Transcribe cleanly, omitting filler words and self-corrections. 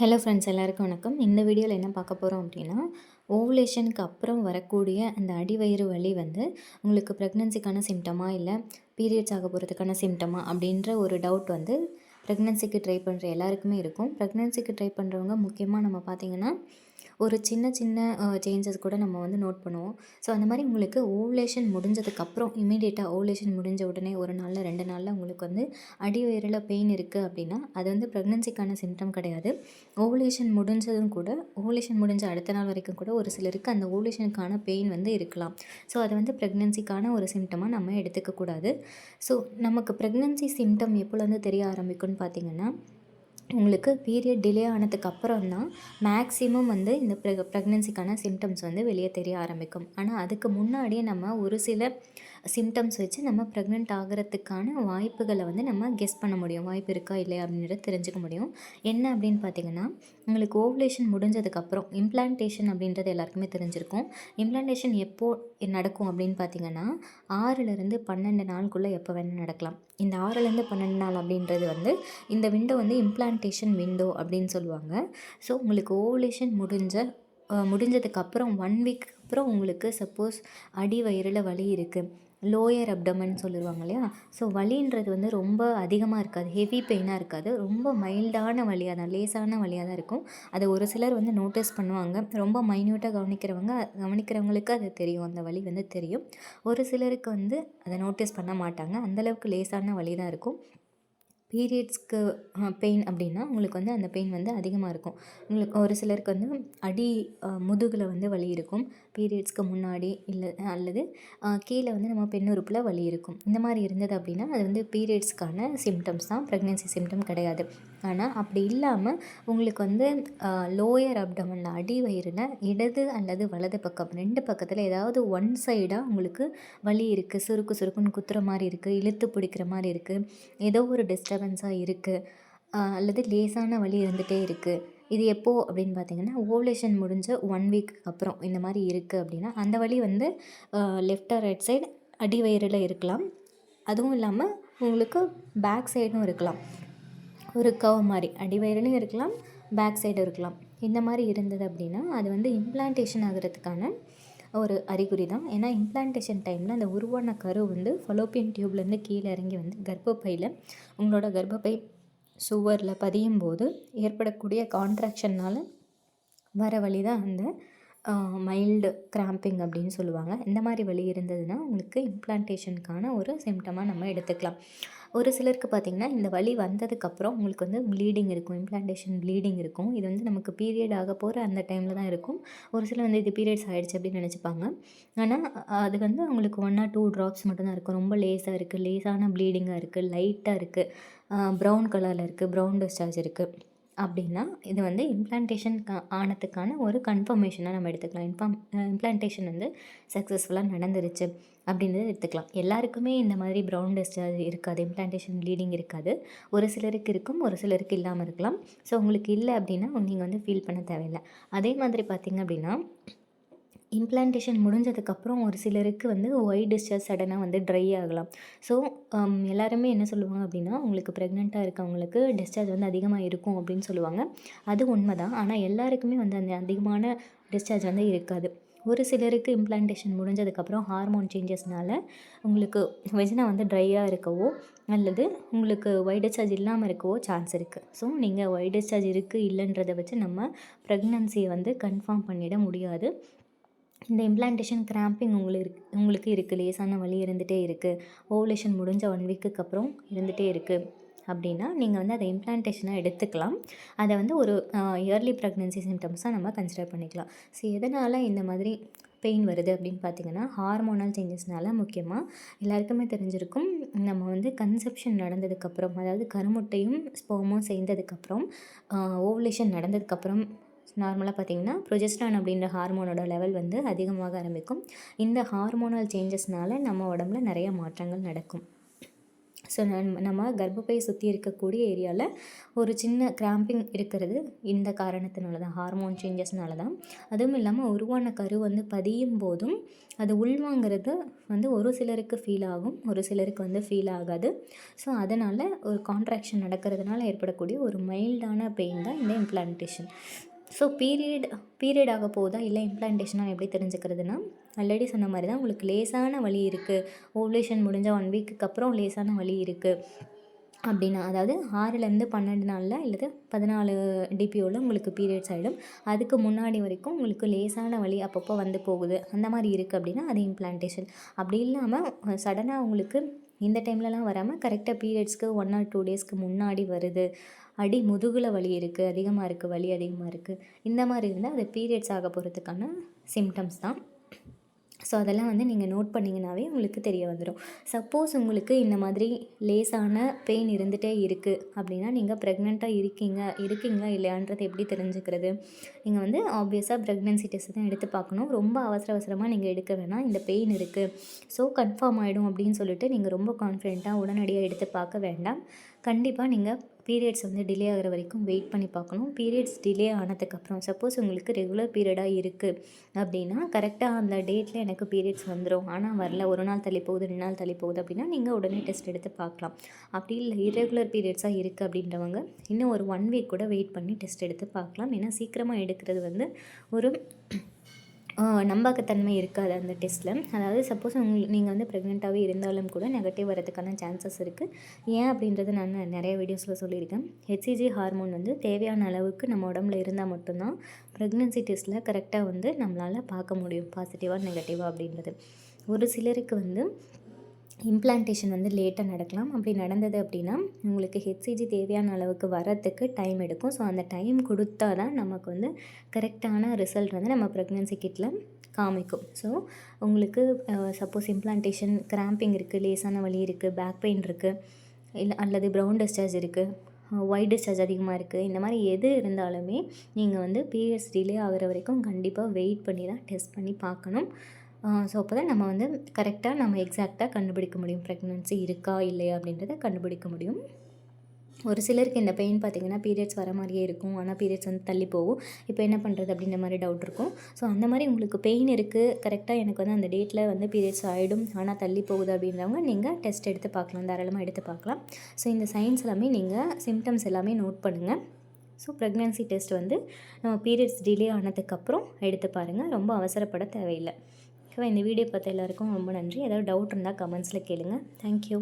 Hello friends, எல்லாருக்கும் வணக்கம். இந்த வீடியோவில் என்ன பார்க்க போகிறோம் அப்படின்னா, ஓவுலேஷனுக்கு அப்புறம் வரக்கூடிய அந்த அடிவயிறு வலி வந்து உங்களுக்கு ப்ரெக்னன்சிக்கான சிம்டமா, இல்லை பீரியட்ஸ் ஆக போகிறதுக்கான சிம்டமா அப்படின்ற ஒரு டவுட் வந்து ப்ரெக்னன்சிக்கு ட்ரை பண்ணுற எல்லாருக்குமே இருக்கும். ப்ரெக்னன்சிக்கு ட்ரை பண்ணுறவங்க முக்கியமாக நம்ம பார்த்திங்கன்னா ஒரு சின்ன சின்ன சேஞ்சஸ் கூட நம்ம வந்து நோட் பண்ணுவோம். ஸோ அந்த மாதிரி உங்களுக்கு ஓவுலேஷன் முடிஞ்சதுக்கப்புறம் இமீடியட்டாக ஓவுலேஷன் முடிஞ்ச உடனே 1 நாளில் 2 நாளில் உங்களுக்கு வந்து அடிவயிறில் பெயின் இருக்குது அப்படின்னா அது வந்து ப்ரெக்னன்சிக்கான சிம்டம் கிடையாது. ஓவுலேஷன் முடிஞ்சதும் கூட ஓவுலேஷன் முடிஞ்ச அடுத்த நாள் வரைக்கும் கூட ஒரு சிலருக்கு அந்த ஓவுலேஷனுக்கான பெயின் வந்து இருக்கலாம். ஸோ அதை வந்து ப்ரெக்னன்சிக்கான ஒரு சிம்டமாக நம்ம எடுத்துக்கக்கூடாது. ஸோ நமக்கு ப்ரெக்னன்சி சிம்டம் எப்போலேருந்து தெரிய ஆரம்பிக்கும்னு பார்த்திங்கன்னா, உங்களுக்கு பீரியட் டிலே ஆனதுக்கு அப்புறம் தான் மேக்ஸிமம் வந்து இந்த ப்ரெக்னன்சிக்கான சிம்டம்ஸ் வந்து வெளியே தெரிய ஆரம்பிக்கும். ஆனால் அதுக்கு முன்னாடியே நம்ம ஒரு சில சிம்டம்ஸ் வச்சு நம்ம ப்ரெக்னென்ட் ஆகிறதுக்கான வாய்ப்புகளை வந்து நம்ம கெஸ் பண்ண முடியும். வாய்ப்பு இருக்கா இல்லையா அப்படின்றத தெரிஞ்சுக்க முடியும். என்ன அப்படின்னு பார்த்தீங்கன்னா, உங்களுக்கு ஓவுலேஷன் முடிஞ்சதுக்கப்புறம் இம்ப்ளான்டேஷன் அப்படின்றது எல்லாருக்குமே தெரிஞ்சிருக்கும். இம்ப்ளான்டேஷன் எப்போது நடக்கும் அப்படின்னு பார்த்தீங்கன்னா, 6லேருந்து 12 நாளுக்குள்ளே எப்போ வேணால் நடக்கலாம். இந்த 6லேருந்து 12 நாள் அப்படின்றது வந்து இந்த விண்டோ வந்து இம்ப்ளான்டேஷன் விண்டோ அப்படின்னு சொல்லுவாங்க. ஸோ உங்களுக்கு ஓவுலேஷன் முடிஞ்சதுக்கப்புறம் 1 வீக் அப்புறம் உங்களுக்கு சப்போஸ் அடி வயிறில் வலி இருக்குது, லோயர் அப்டமன் சொல்லுவாங்க இல்லையா? ஸோ வலின்றது வந்து ரொம்ப அதிகமாக இருக்காது, ஹெவி பெயினாக இருக்காது, ரொம்ப மைல்டான வலியாக தான், லேசான வலியாக தான் இருக்கும். அதை ஒரு சிலர் வந்து நோட்டீஸ் பண்ணுவாங்க. ரொம்ப மைன்யூட்டாக கவனிக்கிறவங்களுக்கு அது தெரியும், அந்த வலி வந்து தெரியும். ஒரு சிலருக்கு வந்து அதை நோட்டீஸ் பண்ண மாட்டாங்க. அந்தளவுக்கு லேசான வலி தான் இருக்கும். பீரியட்ஸ்க்கு பெயின் அப்படின்னா உங்களுக்கு வந்து அந்த பெயின் வந்து அதிகமாக இருக்கும். உங்களுக்கு ஒரு சிலருக்கு வந்து முதுகில் வந்து வலி இருக்கும், பீரியட்ஸ்க்கு முன்னாடி இல்லை அல்லது கீழே வந்து நம்ம பெண்ணுறுப்பில் வலி இருக்கும். இந்த மாதிரி இருந்தது அப்படின்னா அது வந்து பீரியட்ஸ்க்கான சிம்டம்ஸ் தான், ப்ரெக்னென்சி சிம்டம் கிடையாது. ஆனால் அப்படி இல்லாமல் உங்களுக்கு வந்து லோயர் அப்டமனில் அடி வயிறில் இடது அல்லது வலது பக்கம் 2 பக்கத்தில் ஏதாவது ஒன் சைடாக உங்களுக்கு வலி இருக்குது, சுருக்கு சுருக்குன்னு குத்துற மாதிரி இருக்குது, இழுத்து பிடிக்கிற மாதிரி இருக்குது, ஏதோ ஒரு டிஸ்டர்பன்ஸாக இருக்குது, அல்லது லேசான வலி இருந்துகிட்டே இருக்குது. இது எப்போது அப்படின்னு பார்த்தீங்கன்னா, ஓவுலேஷன் முடிஞ்ச 1 வீக்கு அப்புறம் இந்த மாதிரி இருக்குது அப்படின்னா அந்த வலி வந்து லெஃப்ட் ஆர் ரைட் சைடு அடி வயிறில் இருக்கலாம். அதுவும் இல்லாமல் உங்களுக்கு பேக் சைடும் இருக்கலாம். ஒரு கர்வ் மாதிரி அடி வயிறுலையும் இருக்கலாம், பேக் சைடும் இருக்கலாம். இந்த மாதிரி இருந்தது அப்படின்னா அது வந்து இம்ப்ளான்டேஷன் ஆகிறதுக்கான ஒரு அறிகுறி தான். ஏன்னா இம்ப்ளான்டேஷன் டைமில் அந்த உருவான கரு வந்து ஃபலோப்பியன் டியூப்லேருந்து கீழே இறங்கி வந்து கர்ப்பப்பையில் உங்களோட கர்ப்பப்பை சுவரில் பதியும் போது ஏற்படக்கூடிய கான்ட்ராக்ஷன்னால் வர வழி தான் அந்த மைல்டு கிராம்பிங் அப்படின்னு சொல்லுவாங்க. இந்த மாதிரி வலி இருந்ததுன்னா உங்களுக்கு இம்ப்ளான்டேஷனுக்கான ஒரு சிம்டமாக நம்ம எடுத்துக்கலாம். ஒரு சிலருக்கு பார்த்திங்கன்னா இந்த வலி வந்ததுக்கப்புறம் உங்களுக்கு வந்து ப்ளீடிங் இருக்கும், இம்ப்ளான்டேஷன் ப்ளீடிங் இருக்கும். இது வந்து நமக்கு பீரியட் ஆக போகிற அந்த டைமில் தான் இருக்கும். ஒரு சிலர் வந்து இது பீரியட்ஸ் ஆகிடுச்சு அப்படின்னு நினச்சிப்பாங்க. ஆனால் அது வந்து உங்களுக்கு 1 or 2 ட்ராப்ஸ் மட்டும்தான் இருக்கும். ரொம்ப லேசாக இருக்குது, லேசான ப்ளீடிங்காக இருக்குது, லைட்டாக இருக்குது, ப்ரௌன் கலரில் இருக்குது, ப்ரௌன் டிஸ்சார்ஜ் இருக்குது அப்படின்னா இது வந்து இம்ப்ளான்டேஷன் ஆனதுக்கான ஒரு கன்ஃபர்மேஷனாக நம்ம எடுத்துக்கலாம். இம்ப்ளான்டேஷன் வந்து சக்ஸஸ்ஃபுல்லாக நடந்துருச்சு அப்படின்றத எடுத்துக்கலாம். எல்லாருக்குமே இந்த மாதிரி ப்ரௌன் டிஸ்சார்ஜ் இருக்காது, இம்ப்ளான்டேஷன் ப்ளீடிங் இருக்காது. ஒரு சிலருக்கு இருக்கும், ஒரு சிலருக்கு இல்லாமல் இருக்கலாம். ஸோ உங்களுக்கு இல்லை அப்படின்னா நீங்கள் வந்து ஃபீல் பண்ண தேவையில்லை. அதே மாதிரி பார்த்திங்க அப்படின்னா, இம்ப்ளான்டேஷன் முடிஞ்சதுக்கப்புறம் ஒரு சிலருக்கு வந்து ஒயிட் டிஸ்சார்ஜ் சடனாக வந்து ட்ரை ஆகலாம். ஸோ எல்லாருமே என்ன சொல்லுவாங்க அப்படின்னா, உங்களுக்கு ப்ரெக்னெண்ட்டாக இருக்கவங்களுக்கு டிஸ்சார்ஜ் வந்து அதிகமாக இருக்கும் அப்படின்னு சொல்லுவாங்க. அது உண்மை தான். ஆனால் எல்லாருக்குமே வந்து அந்த அதிகமான டிஸ்சார்ஜ் வந்து இருக்காது. ஒரு சிலருக்கு இம்ப்ளான்டேஷன் முடிஞ்சதுக்கப்புறம் ஹார்மோன் சேஞ்சஸ்னால உங்களுக்கு வெஜினா வந்து ட்ரையாக இருக்கவோ அல்லது உங்களுக்கு ஒயிட் டிஸ்சார்ஜ் இல்லாமல் இருக்கவோ சான்ஸ் இருக்குது. ஸோ நீங்கள் ஒயிட் டிஸ்சார்ஜ் இருக்குது இல்லைன்றதை வச்சு நம்ம ப்ரெக்னன்சியை வந்து கன்ஃபார்ம் பண்ணிட முடியாது. இந்த இம்ப்ளான்டேஷன் கிராம்பிங் உங்களுக்கு இருக்குது, லேசான வலி இருந்துகிட்டே இருக்குது, ஓவுலேஷன் முடிஞ்ச 1 வீக்குக்கு அப்புறம் இருந்துகிட்டே இருக்குது அப்படின்னா நீங்கள் வந்து அதை இம்ப்ளான்டேஷனாக எடுத்துக்கலாம். அதை வந்து ஒரு இயர்லி ப்ரெக்னன்சி சிம்டம்ஸாக நம்ம கன்சிடர் பண்ணிக்கலாம். ஸோ எதனால் இந்த மாதிரி பெயின் வருது அப்படின்னு பார்த்திங்கன்னா, ஹார்மோனல் சேஞ்சஸ்னால. முக்கியமாக எல்லாருக்குமே தெரிஞ்சிருக்கும், நம்ம வந்து கன்செப்ஷன் நடந்ததுக்கப்புறம், அதாவது கருமுட்டையும் ஸ்பெர்மும் சேர்ந்ததுக்கப்புறம் ஓவுலேஷன் நடந்ததுக்கப்புறம் நார்மலாக பார்த்திங்கன்னா ப்ரொஜெஸ்ட்ரான் அப்படின்ற ஹார்மோனோட லெவல் வந்து அதிகமாக ஆரம்பிக்கும். இந்த ஹார்மோனல் சேஞ்சஸ்னால நம்ம உடம்புல நிறைய மாற்றங்கள் நடக்கும். ஸோ நம்ம கர்ப்பப்பையை சுற்றி இருக்கக்கூடிய ஏரியாவில் ஒரு சின்ன கிராம்பிங் இருக்கிறது இந்த காரணத்தினால தான், ஹார்மோன் சேஞ்சஸ்னால தான். அதுவும் இல்லாமல் உருவான கரு வந்து பதியும் போதும் அது உள்வாங்கிறது வந்து ஒரு சிலருக்கு ஃபீல் ஆகும், ஒரு சிலருக்கு வந்து ஃபீல் ஆகாது. ஸோ அதனால் ஒரு கான்ட்ராக்ஷன் நடக்கிறதுனால ஏற்படக்கூடிய ஒரு மைல்டான பெயின் தான் இந்த இம்ப்ளான்டேஷன். ஸோ பீரியட் ஆக போகுதா இல்லை இம்ப்ளான்டேஷனாக எப்படி தெரிஞ்சுக்கிறதுனா, ஆல்ரெடி சொன்ன மாதிரி தான், உங்களுக்கு லேசான வலி இருக்குது, ஓவலேஷன் முடிஞ்ச 1 வீக்குக்கு அப்புறம் லேசான வலி இருக்குது அப்படின்னா, அதாவது 6லேருந்து 12 நாளில் இல்லது 14 டிபிஓவில் உங்களுக்கு பீரியட்ஸ் ஆகிடும். அதுக்கு முன்னாடி வரைக்கும் உங்களுக்கு லேசான வலி அப்பப்போ வந்து போகுது, அந்த மாதிரி இருக்குது அப்படின்னா அது இம்ப்ளான்டேஷன். அப்படி இல்லாமல் சடனாக உங்களுக்கு இந்த டைம்லலாம் வராமல் கரெக்டாக பீரியட்ஸ்க்கு 1 or 2 டேஸ்க்கு முன்னாடி வருது, அடி முதுகில் வலி இருக்குது, அதிகமாக இருக்குது, வலி அதிகமாக இருக்குது, இந்த மாதிரி இருந்தால் அது பீரியட்ஸ் ஆக போகிறதுக்கான சிம்டம்ஸ் தான். ஸோ அதெல்லாம் வந்து நீங்கள் நோட் பண்ணிங்கனாவே உங்களுக்கு தெரிய வந்துடும். சப்போஸ் உங்களுக்கு இந்த மாதிரி லேசான பெயின் இருந்துகிட்டே இருக்குது அப்படின்னா, நீங்கள் ப்ரெக்னெண்ட்டாக இருக்கீங்களா இல்லையான்றது எப்படி தெரிஞ்சுக்கிறது? நீங்கள் வந்து ஆப்வியஸாக ப்ரெக்னென்சி டெஸ்ட் தான் எடுத்து பார்க்கணும். ரொம்ப அவசரமாக நீங்கள் எடுக்க வேணாம். இந்த பெயின் இருக்குது, ஸோ கன்ஃபார்ம் ஆகிடும் அப்படின்னு சொல்லிட்டு நீங்கள் ரொம்ப கான்ஃபிடென்ட்டாக உடனடியாக எடுத்து பார்க்க வேண்டாம். கண்டிப்பாக நீங்கள் பீரியட்ஸ் வந்து டிலே ஆகிற வரைக்கும் வெயிட் பண்ணி பார்க்கணும். பீரியட்ஸ் டிலே ஆனதுக்கப்புறம் சப்போஸ் உங்களுக்கு ரெகுலர் பீரியடாக இருக்குது அப்படின்னா, கரெக்டாக அந்த டேட்டில் எனக்கு பீரியட்ஸ் வந்துடும், ஆனால் வரல, 1 நாள் தள்ளி போகுது, 2 நாள் தள்ளி போகுது அப்படின்னா நீங்கள் உடனே டெஸ்ட் எடுத்து பார்க்கலாம். அப்படி இல்லை இரெகுலர் பீரியட்ஸாக இருக்குது அப்படின்றவங்க இன்னும் ஒரு 1 வீக் கூட வெயிட் பண்ணி டெஸ்ட் எடுத்து பார்க்கலாம். ஏன்னா சீக்கிரமாக எடுக்கிறது வந்து ஒரு நம்பகத்தன்மை இருக்காது அந்த டெஸ்ட்டில். அதாவது சப்போஸ் நீங்கள் வந்து ப்ரெக்னெண்ட்டாகவே இருந்தாலும் கூட நெகட்டிவ் வரதுக்கான சான்சஸ் இருக்குது. ஏன் அப்படின்றது நான் நிறைய வீடியோஸில் சொல்லியிருக்கேன். ஹெச்சிஜி ஹார்மோன் வந்து தேவையான அளவுக்கு நம்ம உடம்புல இருந்தால் மட்டும்தான் ப்ரெக்னென்சி டெஸ்ட்டில் கரெக்டாக வந்து நம்மளால் பார்க்க முடியும், பாசிட்டிவாக நெகட்டிவாக அப்படின்றது. ஒரு சிலருக்கு வந்து இம்ப்ளான்டேஷன் வந்து லேட்டாக நடக்கலாம். அப்படி நடந்தது அப்படின்னா உங்களுக்கு ஹெச்சிஜி தேவையான அளவுக்கு வரத்துக்கு டைம் எடுக்கும். ஸோ அந்த டைம் கொடுத்தா தான் நமக்கு வந்து கரெக்டான ரிசல்ட் வந்து நம்ம ப்ரெக்னென்சி கிட்டில் காமிக்கும். ஸோ உங்களுக்கு சப்போஸ் இம்ப்ளான்டேஷன் கிராம்பிங் இருக்குது, லேசான வலி இருக்குது, பேக் பெயின் இருக்குது, இல்லை அல்லது ப்ரௌன் டிஸ்சார்ஜ் இருக்குது, ஒயிட் டிஸ்சார்ஜ் அதிகமாக இருக்குது, இந்த மாதிரி எது இருந்தாலுமே நீங்கள் வந்து பீரியட்ஸ் டிலே ஆகிற வரைக்கும் கண்டிப்பாக வெயிட் பண்ணி தான் டெஸ்ட் பண்ணி பார்க்கணும். ஸோ அப்போ தான் நம்ம வந்து கரெக்டாக நம்ம எக்ஸாக்டாக கண்டுபிடிக்க முடியும், ப்ரெக்னென்சி இருக்கா இல்லையா அப்படின்றத கண்டுபிடிக்க முடியும். ஒரு சிலருக்கு இந்த பெயின் பார்த்திங்கன்னா பீரியட்ஸ் வர மாதிரியே இருக்கும், ஆனால் பீரியட்ஸ் வந்து தள்ளி போகும். இப்போ என்ன பண்ணுறது அப்படின்ற மாதிரி டவுட் இருக்கும். ஸோ அந்த மாதிரி உங்களுக்கு பெயின் இருக்குது, கரெக்டாக எனக்கு வந்து அந்த டேட்டில் வந்து பீரியட்ஸ் ஆகிடும் ஆனால் தள்ளி போகுது அப்படின்றவங்க நீங்கள் டெஸ்ட் எடுத்து பார்க்கலாம், தாராளமாக எடுத்து பார்க்கலாம். ஸோ இந்த சைன்ஸ் எல்லாமே நீங்கள் சிம்டம்ஸ் எல்லாமே நோட் பண்ணுங்கள். ஸோ ப்ரெக்னென்சி டெஸ்ட் வந்து நம்ம பீரியட்ஸ் டிலே ஆனதுக்கப்புறம் எடுத்து பாருங்கள், ரொம்ப அவசரப்பட தேவையில்லை. இந்த வீடியோ பார்த்த எல்லாருக்கும் ரொம்ப நன்றி. ஏதாவது டவுட் இருந்தால் கமெண்ட்ஸில் கேளுங்கள். தேங்க்யூ.